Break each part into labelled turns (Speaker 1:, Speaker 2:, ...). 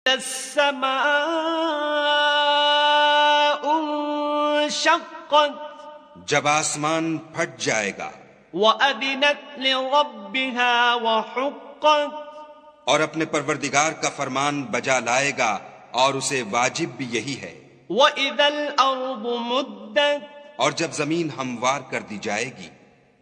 Speaker 1: السماء انشقت
Speaker 2: جب آسمان پھٹ جائے گا،
Speaker 1: وَأَذِنَتْ لِرَبِّهَا وَحُقَّتْ
Speaker 2: اور اپنے پروردگار کا فرمان بجا لائے گا، اور اسے واجب بھی یہی ہے۔
Speaker 1: وَإِذَا الْأَرْضُ مُدَّتْ
Speaker 2: اور جب زمین ہموار کر دی جائے گی،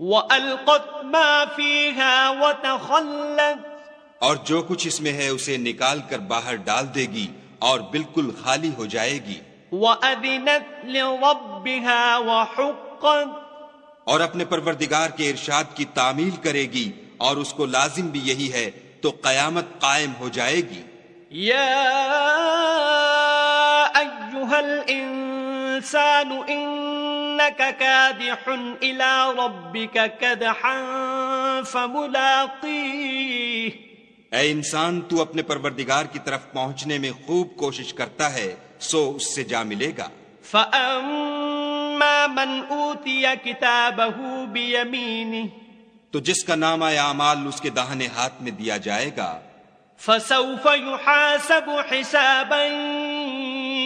Speaker 1: وَأَلْقَتْ مَا فِيهَا وَتَخَلَّتْ
Speaker 2: اور جو کچھ اس میں ہے اسے نکال کر باہر ڈال دے گی اور بالکل خالی ہو جائے گی۔
Speaker 1: وَأَذِنَتْ لِرَبِّهَا وَحُقَّتْ
Speaker 2: اور اپنے پروردگار کے ارشاد کی تعمیل کرے گی، اور اس کو لازم بھی یہی ہے، تو قیامت قائم ہو جائے گی۔
Speaker 1: یا ایھا الانسان انک کادح الی ربک کدحا فملاقیہ،
Speaker 2: اے انسان، تو اپنے پروردگار کی طرف پہنچنے میں خوب کوشش کرتا ہے، سو اس سے جا ملے گا۔
Speaker 1: فَأَمَّا مَنْ أُوتِيَ كِتَابَهُ بِيَمِينِهِ
Speaker 2: تو جس کا نامہ اعمال اس کے داہنے ہاتھ میں دیا جائے گا،
Speaker 1: فَسَوْفَ يُحَاسَبُ حِسَابًا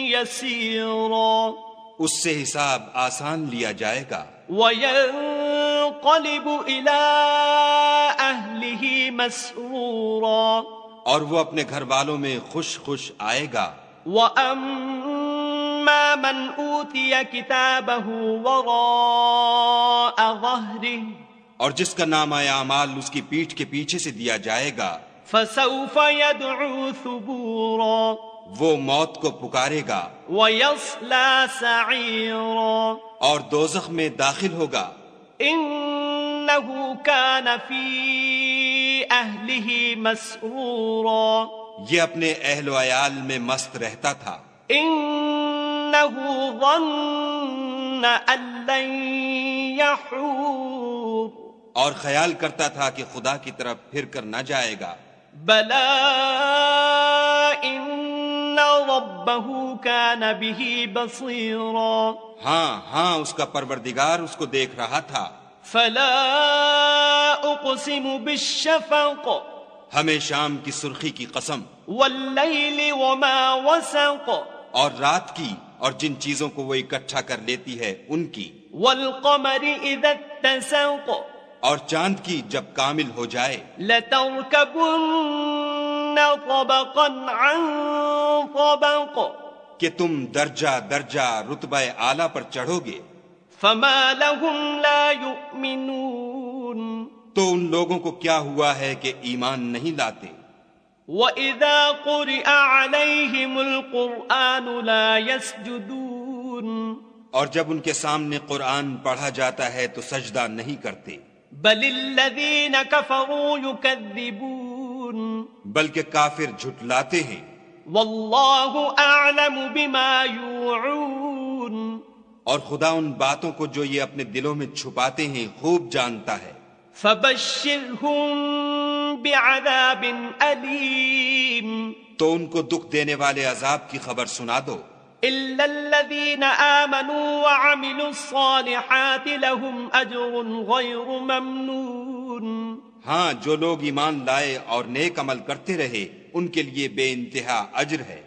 Speaker 1: يَسِيرًا
Speaker 2: اس سے حساب آسان لیا جائے گا،
Speaker 1: وَيَنقَلِبُ إِلَىٰ أَهْلِهِ مَسْرُورًا
Speaker 2: اور وہ اپنے گھر والوں میں خوش خوش آئے گا۔
Speaker 1: وَأَمَّا مَنْ أُوتِيَ كِتَابَهُ وَرَاءَ ظَهْرِهِ
Speaker 2: اور جس کا نامہ اعمال اس کی پیٹھ کے پیچھے سے دیا جائے گا،
Speaker 1: فَسَوْفَ يَدْعُو ثُبُورًا
Speaker 2: وہ موت کو پکارے گا
Speaker 1: وَيَصْلَىٰ سَعِيرًا
Speaker 2: اور دوزخ میں داخل ہوگا۔
Speaker 1: إِنَّهُ كَانَ فِي أَهْلِهِ مَسْرُورًا
Speaker 2: یہ اپنے اہل و عیال میں مست رہتا تھا۔
Speaker 1: إِنَّهُ ظَنَّ أَن لَّن يَحُورَ
Speaker 2: اور خیال کرتا تھا کہ خدا کی طرف پھر کر نہ جائے گا۔
Speaker 1: بَلَىٰ إِنَّ رَبَّهُ كَانَ بِهِ بَصِيرًا
Speaker 2: ہاں ہاں، اس کا پروردگار اس کو دیکھ رہا تھا۔
Speaker 1: فَلَا أُقْسِمُ بِالشَّفَقِ
Speaker 2: ہمیں شام کی سرخی کی قسم،
Speaker 1: وَاللَّيْلِ وَمَا وَسَقَ
Speaker 2: اور رات کی، اور جن چیزوں کو وہ اکٹھا کر لیتی ہے ان کی،
Speaker 1: وَالْقَمَرِ إِذَا اتَّسَقَ
Speaker 2: اور چاند کی جب کامل ہو جائے۔
Speaker 1: لَتَرْكَبُنَّ طَبَقًا عَن طَبَقٍ
Speaker 2: کہ تم درجہ درجہ رتبہ اعلیٰ پر چڑھو گے۔
Speaker 1: فَمَا لَهُمْ لَا يُؤْمِنُونَ
Speaker 2: تو ان لوگوں کو کیا ہوا ہے کہ ایمان نہیں لاتے۔
Speaker 1: وَإِذَا قُرِئَ عَلَيْهِمُ الْقُرْآنُ لَا يَسْجُدُونَ
Speaker 2: اور جب ان کے سامنے قرآن پڑھا جاتا ہے تو سجدہ نہیں کرتے،
Speaker 1: بَلِ الَّذِينَ كَفَرُوا يُكَذِّبُونَ
Speaker 2: بلکہ کافر جھٹلاتے ہیں۔
Speaker 1: وَاللَّهُ أَعْلَمُ بِمَا يُوعُونَ
Speaker 2: اور خدا ان باتوں کو جو یہ اپنے دلوں میں چھپاتے ہیں خوب جانتا ہے۔
Speaker 1: فَبَشِّرْهُم بِعَذَابٍ أَلِيمٍ
Speaker 2: تو ان کو دکھ دینے والے عذاب کی خبر سنا دو۔
Speaker 1: إِلَّا الَّذِينَ آمَنُوا وَعَمِلُوا الصَّالِحَاتِ لَهُمْ أَجْرٌ غَيْرُ مَمْنُونٍ
Speaker 2: ہاں، جو لوگ ایمان لائے اور نیک عمل کرتے رہے ان کے لیے بے انتہا اجر ہے۔